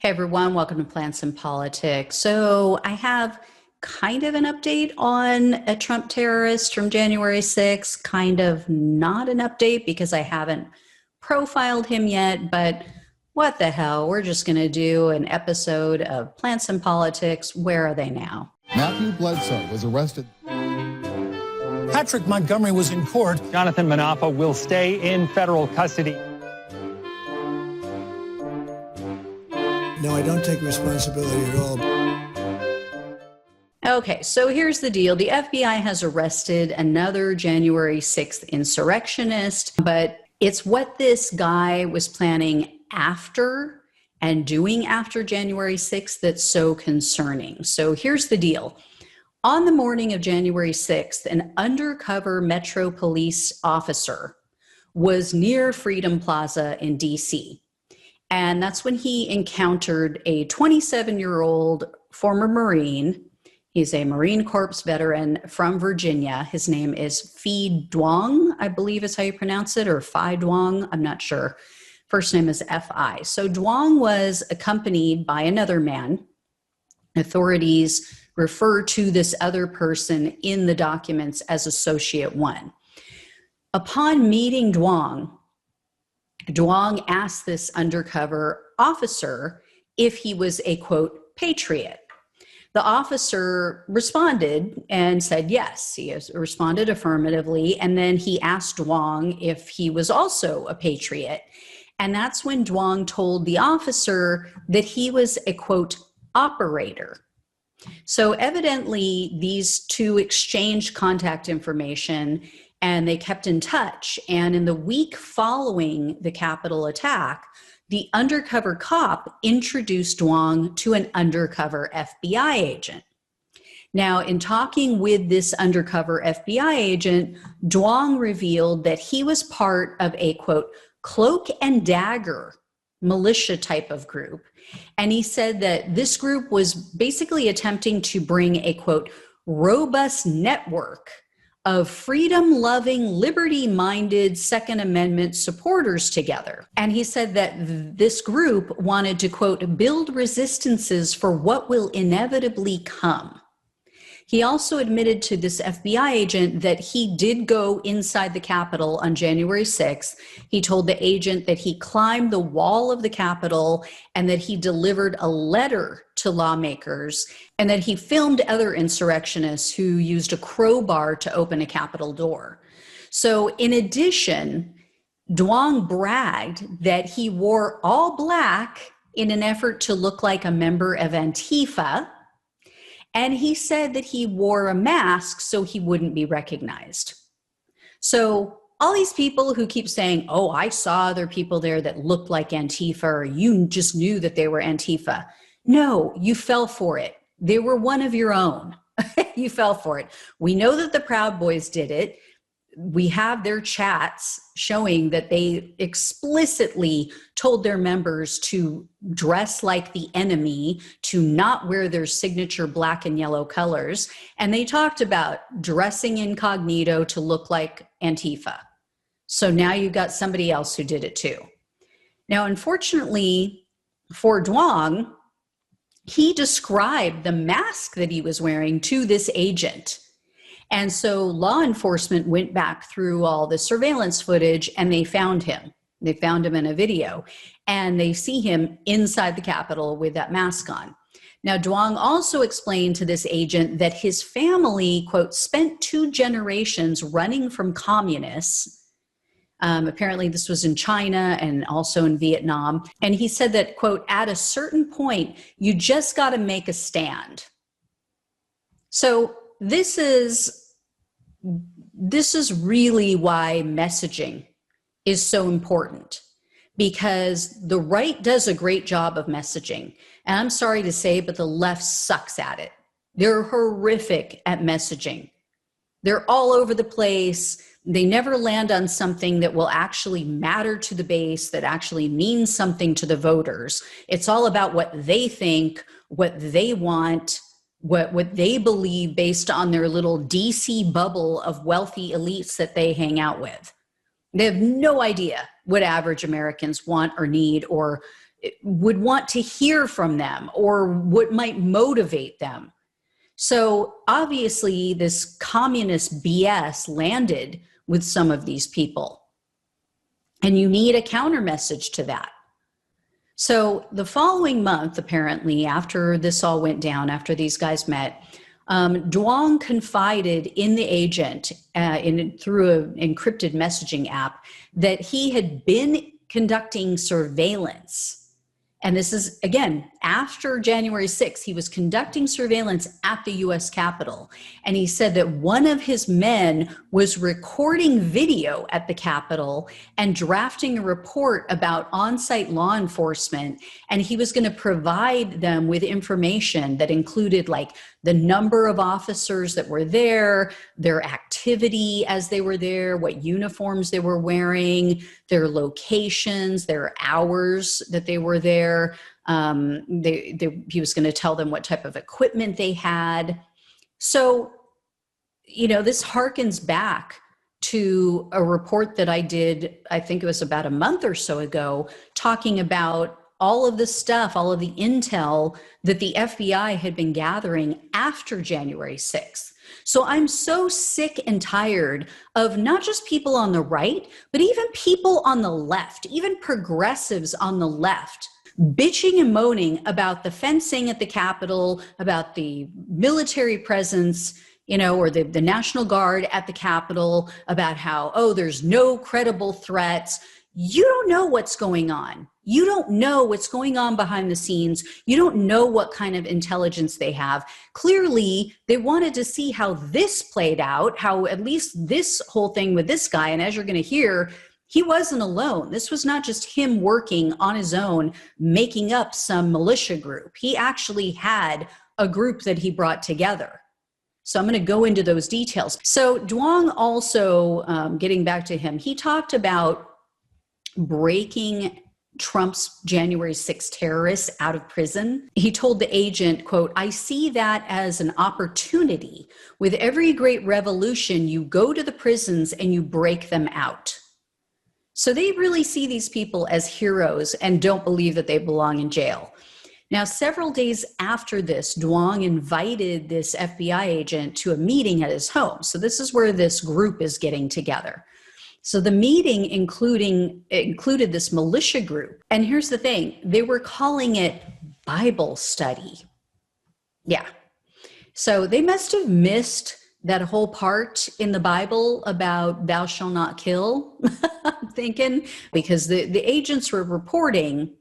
Hey everyone, welcome to Plants and Politics. So I have kind of an update on a Trump terrorist from January 6th, kind of not an update because I haven't profiled him yet, but what the hell, we're just going to do an episode of Plants and Politics. Where are they now? Matthew Bledsoe was arrested. Patrick Montgomery was in court. Jonathan Manapa will stay in federal custody. No, I don't take responsibility at all. Okay, so here's the deal. The FBI has arrested another January 6th insurrectionist, but it's what this guy was planning after and doing after January 6th that's so concerning. So here's the deal. On the morning of January 6th, an undercover Metro Police officer was near Freedom Plaza in DC. And that's when he encountered a 27-year-old former Marine. He's a Marine Corps veteran from Virginia. His name is Phi Duong, I believe is how you pronounce it, or Phi Duong, I'm not sure. First name is F.I. So Duong was accompanied by another man. Authorities refer to this other person in the documents as Associate One. Upon meeting Duong asked this undercover officer if he was a, quote, patriot. The officer responded and said yes. He responded affirmatively, and then he asked Duong if he was also a patriot. And that's when Duong told the officer that he was a, quote, operator. So evidently, these two exchanged contact information and they kept in touch. And in the week following the Capitol attack, the undercover cop introduced Duong to an undercover FBI agent. Now, in talking with this undercover FBI agent, Duong revealed that he was part of a, quote, cloak and dagger militia type of group. And he said that this group was basically attempting to bring a, quote, robust network of freedom-loving, liberty-minded Second Amendment supporters together. And he said that this group wanted to, quote, build resistances for what will inevitably come. He also admitted to this FBI agent that he did go inside the Capitol on January 6th. He told the agent that he climbed the wall of the Capitol and that he delivered a letter to lawmakers and that he filmed other insurrectionists who used a crowbar to open a Capitol door. So in addition, Duong bragged that he wore all black in an effort to look like a member of Antifa. And he said that he wore a mask so he wouldn't be recognized. So all these people who keep saying, oh, I saw other people there that looked like Antifa, or you just knew that they were Antifa. No, you fell for it. They were one of your own. You fell for it. We know that the Proud Boys did it. We have their chats showing that they explicitly told their members to dress like the enemy, to not wear their signature black and yellow colors. And they talked about dressing incognito to look like Antifa. So now you've got somebody else who did it too. Now, unfortunately for Duong, he described the mask that he was wearing to this agent. And so law enforcement went back through all the surveillance footage and they found him. They found him in a video and they see him inside the Capitol with that mask on. Now, Duong also explained to this agent that his family, quote, spent 2 generations running from communists. Apparently this was in China and also in Vietnam. And he said that, quote, at a certain point, you just got to make a stand. So this is really why messaging is so important, because the right does a great job of messaging. And I'm sorry to say, but the left sucks at it. They're horrific at messaging. They're all over the place. They never land on something that will actually matter to the base, that actually means something to the voters. It's all about what they think, what they want, what they believe based on their little DC bubble of wealthy elites that they hang out with. They have no idea what average Americans want or need or would want to hear from them or what might motivate them. So obviously this communist BS landed with some of these people. And you need a counter message to that. So the following month, apparently, after this all went down, after these guys met, Duong confided in the agent through an encrypted messaging app that he had been conducting surveillance. And this is, again, after January 6th, he was conducting surveillance at the US Capitol. And he said that one of his men was recording video at the Capitol and drafting a report about on-site law enforcement. And he was going to provide them with information that included like the number of officers that were there, their activity as they were there, what uniforms they were wearing, their locations, their hours that they were there. He was going to tell them what type of equipment they had. So, this harkens back to a report that I did, I think it was about a month or so ago, talking about all of the stuff, all of the intel that the FBI had been gathering after January 6th. So I'm so sick and tired of not just people on the right, but even people on the left, even progressives on the left, bitching and moaning about the fencing at the Capitol, about the military presence, or the National Guard at the Capitol, about how, there's no credible threats. You don't know what's going on. You don't know what's going on behind the scenes. You don't know what kind of intelligence they have. Clearly, they wanted to see how this played out, how at least this whole thing with this guy, and as you're going to hear, he wasn't alone. This was not just him working on his own, making up some militia group. He actually had a group that he brought together. So I'm going to go into those details. So Duong also, getting back to him, he talked about breaking Trump's January 6th terrorists out of prison. He told the agent, quote, "I see that as an opportunity. With every great revolution, you go to the prisons and you break them out." So they really see these people as heroes and don't believe that they belong in jail. Now, several days after this, Duong invited this FBI agent to a meeting at his home. So this is where this group is getting together. So the meeting included this militia group. And here's the thing, they were calling it Bible study. Yeah. So they must have missed that whole part in the Bible about thou shalt not kill, I'm thinking, because the agents were reporting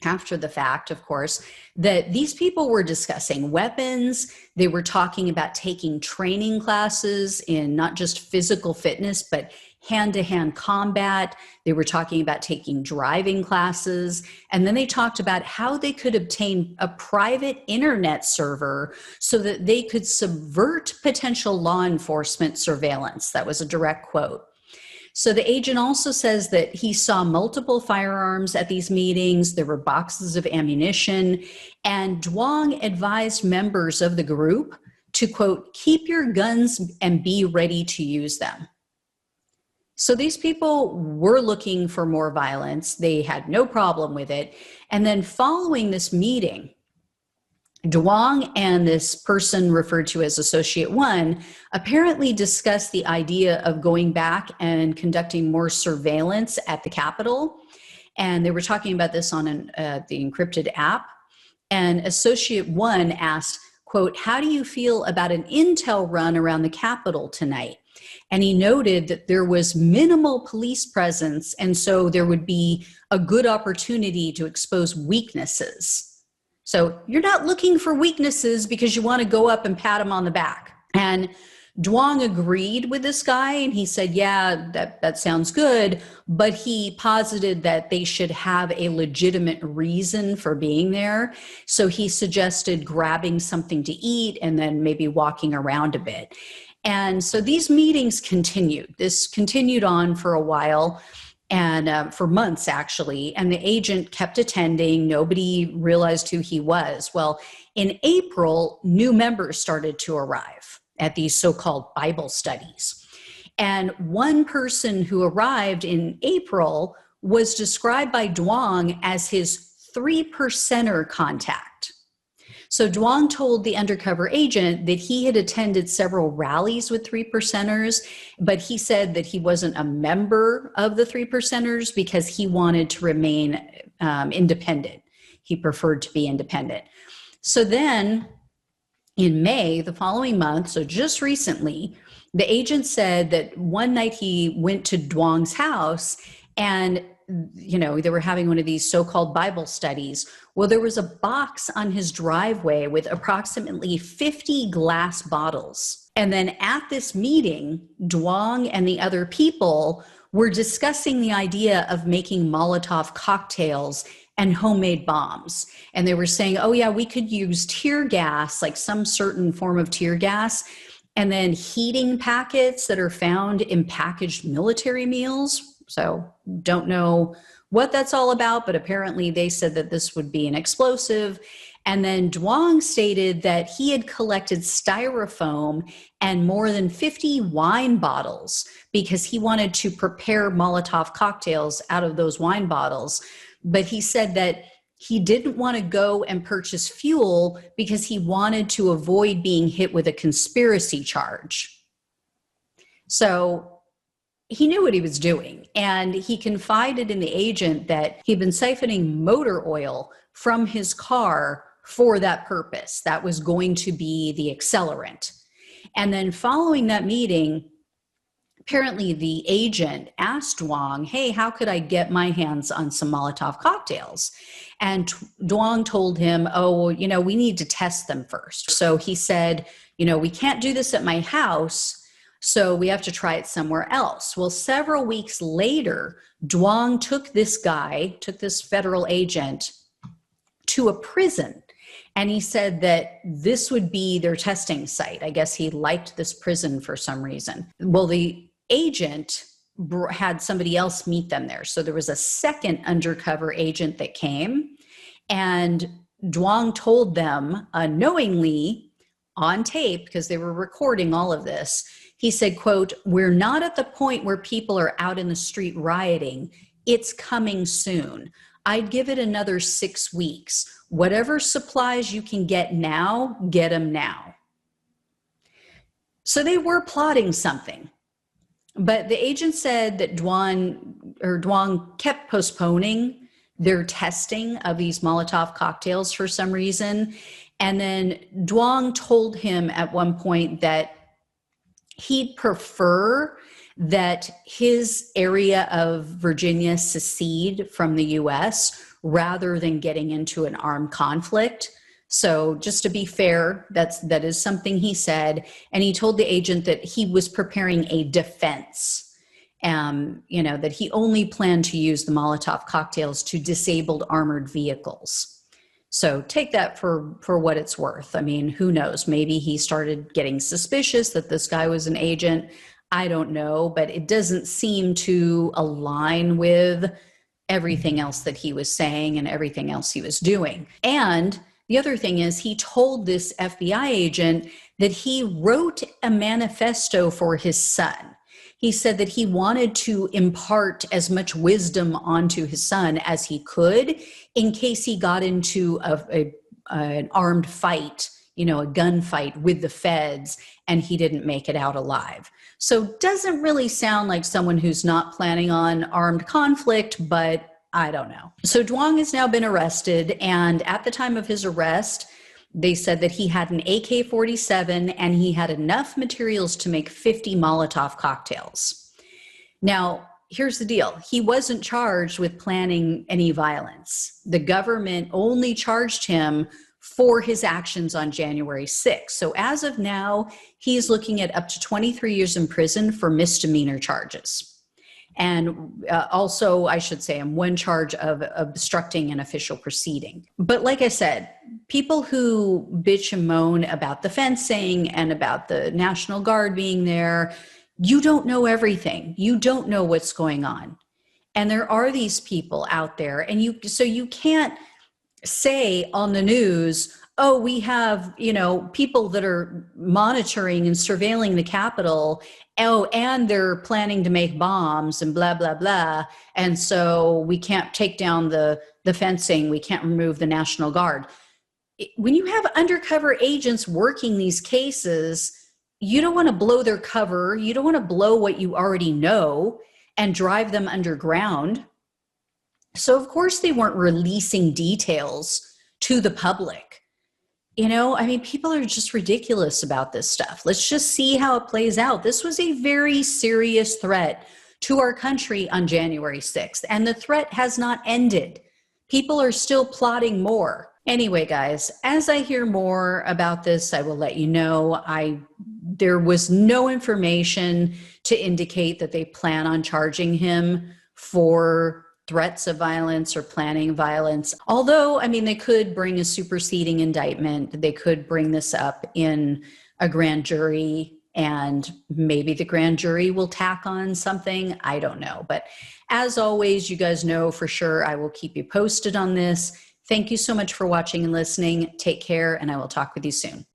after the fact, of course, that these people were discussing weapons. They were talking about taking training classes in not just physical fitness, but hand-to-hand combat. They were talking about taking driving classes. And then they talked about how they could obtain a private internet server so that they could subvert potential law enforcement surveillance. That was a direct quote. So the agent also says that he saw multiple firearms at these meetings. There were boxes of ammunition, and Duong advised members of the group to, quote, "keep your guns and be ready to use them." So these people were looking for more violence. They had no problem with it. And then following this meeting, Duong and this person referred to as Associate One apparently discussed the idea of going back and conducting more surveillance at the Capitol. And they were talking about this on the encrypted app. And Associate One asked, quote, "how do you feel about an intel run around the Capitol tonight?" And he noted that there was minimal police presence, and so there would be a good opportunity to expose weaknesses. So you're not looking for weaknesses because you want to go up and pat him on the back. And Duong agreed with this guy, and he said, yeah, that sounds good, but he posited that they should have a legitimate reason for being there. So he suggested grabbing something to eat and then maybe walking around a bit. And so these meetings continued. This continued on for a while, and for months actually, and the agent kept attending. Nobody realized who he was. Well, in April, new members started to arrive at these so-called Bible studies. And one person who arrived in April was described by Duong as his 3%er contact. So Duong told the undercover agent that he had attended several rallies with 3%ers, but he said that he wasn't a member of the 3%ers because he wanted to remain independent. He preferred to be independent. So then in May, the following month, so just recently, the agent said that one night he went to Duong's house and, they were having one of these so-called Bible studies. Well, there was a box on his driveway with approximately 50 glass bottles. And then at this meeting, Duong and the other people were discussing the idea of making Molotov cocktails and homemade bombs. And they were saying, oh yeah, we could use tear gas, like some certain form of tear gas, and then heating packets that are found in packaged military meals. So don't know what that's all about, but apparently they said that this would be an explosive. And then Duong stated that he had collected styrofoam and more than 50 wine bottles because he wanted to prepare Molotov cocktails out of those wine bottles. But he said that he didn't want to go and purchase fuel because he wanted to avoid being hit with a conspiracy charge. So he knew what he was doing, and he confided in the agent that he'd been siphoning motor oil from his car for that purpose. That was going to be the accelerant. And then following that meeting, apparently the agent asked Duong, hey, how could I get my hands on some Molotov cocktails? And Duong told him, oh, well, we need to test them first. So he said, we can't do this at my house, so we have to try it somewhere else. Well, several weeks later, Duong took this federal agent to a prison. And he said that this would be their testing site. I guess he liked this prison for some reason. Well, the agent had somebody else meet them there. So there was a second undercover agent that came, and Duong told them unknowingly on tape, because they were recording all of this, he said, quote, we're not at the point where people are out in the street rioting. It's coming soon. I'd give it another 6 weeks. Whatever supplies you can get now, get them now. So they were plotting something. But the agent said that Duong kept postponing their testing of these Molotov cocktails for some reason. And then Duong told him at one point that he'd prefer that his area of Virginia secede from the U.S. rather than getting into an armed conflict. So just to be fair, that is something he said. And he told the agent that he was preparing a defense, that he only planned to use the Molotov cocktails to disabled armored vehicles. So take that for what it's worth. I mean, who knows? Maybe he started getting suspicious that this guy was an agent. I don't know, but it doesn't seem to align with everything else that he was saying and everything else he was doing. And the other thing is, he told this FBI agent that he wrote a manifesto for his son. He said that he wanted to impart as much wisdom onto his son as he could in case he got into an armed fight, a gunfight with the feds, and he didn't make it out alive. So doesn't really sound like someone who's not planning on armed conflict, but I don't know. So Duong has now been arrested, and at the time of his arrest, they said that he had an AK-47 and he had enough materials to make 50 Molotov cocktails. Now, here's the deal. He wasn't charged with planning any violence. The government only charged him for his actions on January 6th. So as of now, he's looking at up to 23 years in prison for misdemeanor charges. And also, I should say, one charge of obstructing an official proceeding. But like I said, people who bitch and moan about the fencing and about the National Guard being there, you don't know everything. You don't know what's going on. And there are these people out there, and you can't say on the news, oh, we have, people that are monitoring and surveilling the Capitol. Oh, and they're planning to make bombs and blah, blah, blah. And so we can't take down the fencing. We can't remove the National Guard. When you have undercover agents working these cases, you don't want to blow their cover. You don't want to blow what you already know and drive them underground. So, of course, they weren't releasing details to the public. People are just ridiculous about this stuff. Let's just see how it plays out. This was a very serious threat to our country on January 6th, and the threat has not ended. People are still plotting more. Anyway, guys, as I hear more about this, I will let you know. There was no information to indicate that they plan on charging him for threats of violence or planning violence. Although, they could bring a superseding indictment. They could bring this up in a grand jury, and maybe the grand jury will tack on something. I don't know. But as always, you guys know for sure I will keep you posted on this. Thank you so much for watching and listening. Take care, and I will talk with you soon.